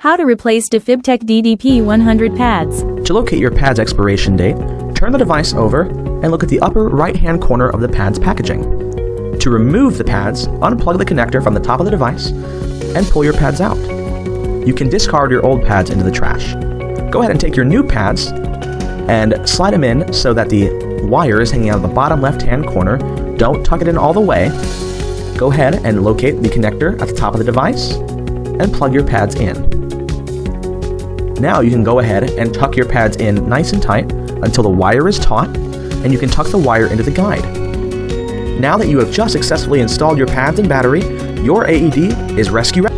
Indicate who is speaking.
Speaker 1: How to replace Defibtech DDP-100 pads.
Speaker 2: To locate your pad's expiration date, turn the device over and look at the upper right-hand corner of the pad's packaging. To remove the pads, unplug the connector from the top of the device and pull your pads out. You can discard your old pads into the trash. Go ahead and take your new pads and slide them in so that the wire is hanging out of the bottom left-hand corner. Don't tuck it in all the way. Go ahead and locate the connector at the top of the device and plug your pads in. Now you can go ahead and tuck your pads in nice and tight until the wire is taut, and you can tuck the wire into the guide. Now that you have just successfully installed your pads and battery, your AED is rescue ready.